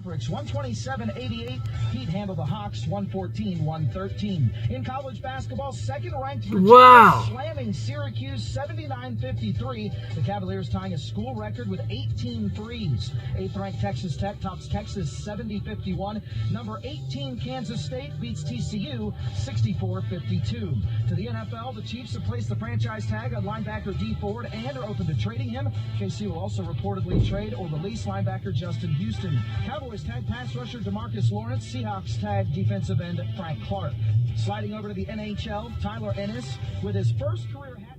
Mavericks 127-88. Heat handled the Hawks 114-113. In college basketball, second-ranked Virginia slamming Syracuse 79-53. The Cavaliers tying a school record with 18 threes. Eighth-ranked Texas Tech tops Texas 70-51. Number 18 Kansas State beats TCU 64-52. To the NFL, the Chiefs have placed the franchise tag on linebacker Dee Ford and are open to trading him. KC will also reportedly trade or release linebacker Justin Houston. Cowboys tag pass rusher DeMarcus Lawrence. Seahawks tag defensive end Frank Clark. Sliding over to the NHL, Tyler Ennis with his first career hat.